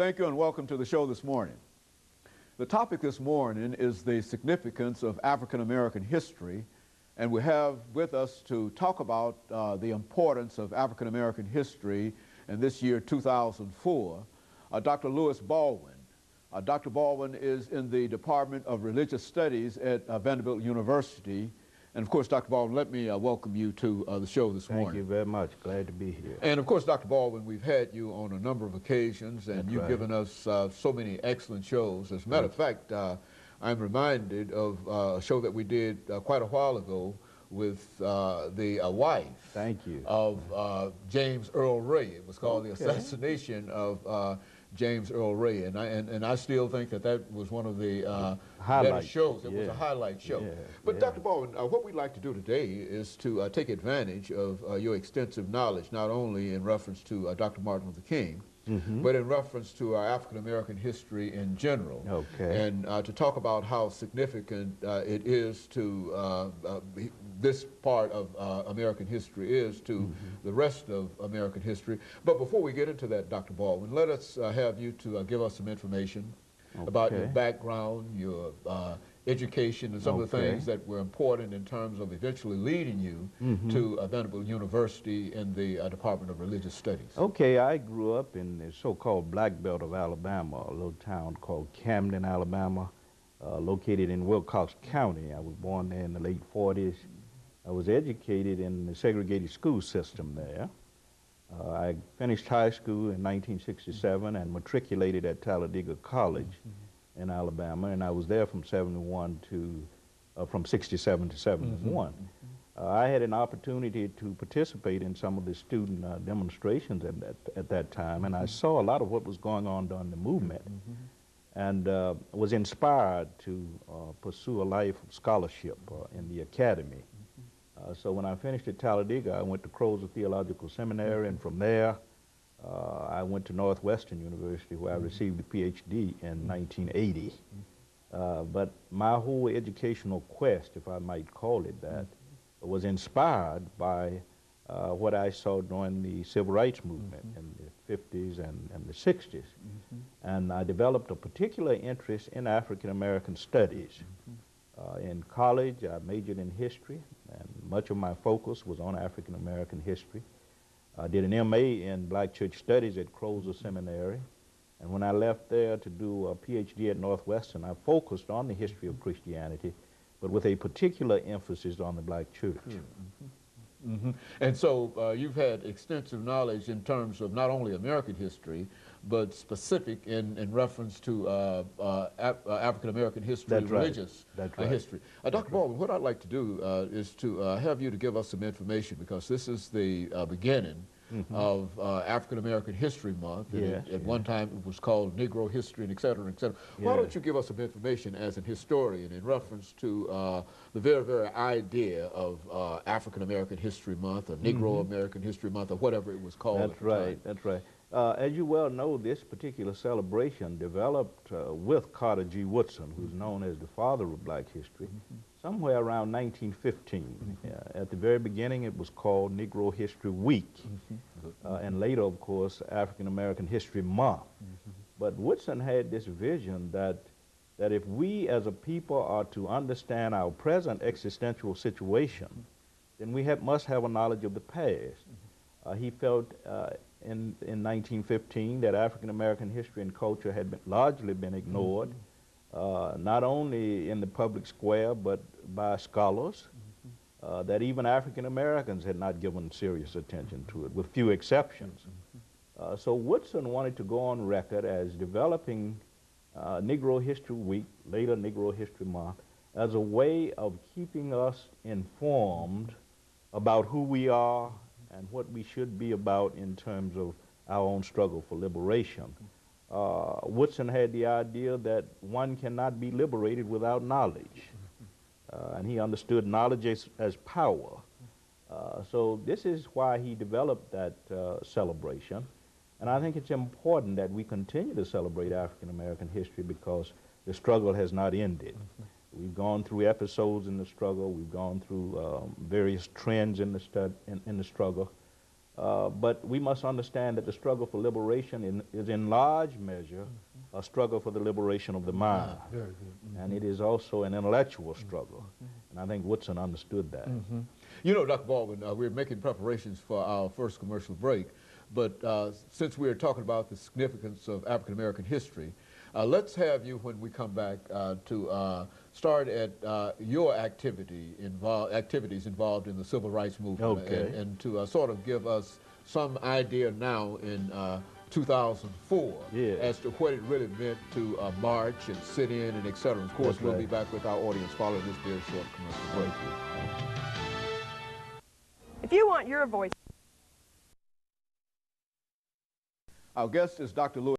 Thank you and welcome to the show this morning. The topic this morning is the significance of African American history, and we have with us to talk about the importance of African American history in this year 2004, Dr. LBaldwin. Dr. Baldwin is in the Department of Religious Studies at Vanderbilt University. And of course, Dr. Baldwin, let me welcome you to the show this morning. Thank you very much. Glad to be here. And of course, Dr. Baldwin, we've had you on a number of occasions, and you've given us so many excellent shows. As a matter of fact, I'm reminded of a show that we did quite a while ago with the wife of James Earl Ray. It was called The Assassination of James Earl Ray, and I still think that was one of the better shows. It was a highlight show. But Dr. Baldwin, what we'd like to do today is to take advantage of your extensive knowledge, not only in reference to Dr. Martin Luther King, but in reference to our African American history in general, and to talk about how significant it is to this part of American history is to the rest of American history. But before we get into that, Dr. Baldwin, let us have you to give us some information about your background, your education, and some of the things that were important in terms of eventually leading you to Vanderbilt University in the Department of Religious Studies. Okay, I grew up in the so-called Black Belt of Alabama, a little town called Camden, Alabama, located in Wilcox County. I was born there in the late 40s. I was educated in the segregated school system there. I finished high school in 1967 and matriculated at Talladega College in Alabama, and I was there from 71 to from 67 to 71. I had an opportunity to participate in some of the student demonstrations at that time, and I saw a lot of what was going on during the movement, and was inspired to pursue a life of scholarship in the academy. So when I finished at Talladega, I went to Crozet Theological Seminary, and from there I went to Northwestern University, where I received a PhD in 1980. But my whole educational quest, if I might call it that, was inspired by what I saw during the Civil Rights Movement in the 50s and the 60s. And I developed a particular interest in African American studies. In college, I majored in history, and much of my focus was on African American history. I did an MA in Black Church Studies at Crozet Seminary, and when I left there to do a PhD at Northwestern, I focused on the history of Christianity, but with a particular emphasis on the Black church. And so you've had extensive knowledge in terms of not only American history, but specific in reference to African American history, religious history. Dr. Baldwin, what I'd like to do is to have you to give us some information, because this is the beginning of African American History Month. At one time it was called Negro History, and et cetera, et cetera. Why don't you give us some information as an historian in reference to the very idea of African American History Month, or Negro American History Month, or whatever it was called. That's right. As you well know, this particular celebration developed with Carter G. Woodson, who's known as the father of Black history, somewhere around 1915. At the very beginning, it was called Negro History Week, and later, of course, African American History Month. But Woodson had this vision that if we as a people are to understand our present existential situation, then we must have a knowledge of the past. He felt in 1915 that African American history and culture had largely been ignored, not only in the public square but by scholars, that even African Americans had not given serious attention to it, with few exceptions. So Woodson wanted to go on record as developing Negro History Week, later Negro History Month, as a way of keeping us informed about who we are and what we should be about in terms of our own struggle for liberation. Woodson had the idea that one cannot be liberated without knowledge, and he understood knowledge as power. So this is why he developed that celebration, and I think it's important that we continue to celebrate African American history, because the struggle has not ended. We've gone through episodes in the struggle. We've gone through various trends in the struggle. But we must understand that the struggle for liberation is in large measure a struggle for the liberation of the mind. Very good. And it is also an intellectual struggle. And I think Woodson understood that. You know, Dr. Baldwin, we're making preparations for our first commercial break, but since we're talking about the significance of African American history, let's have you, when we come back, to start at your activities involved in the civil rights movement, Okay. and to sort of give us some idea now in 2004 Yeah. as to what it really meant to march and sit in and et cetera. Of course, That's we'll right. be back with our audience following this very short commercial break. If you want your voice. Our guest is Dr. Louis.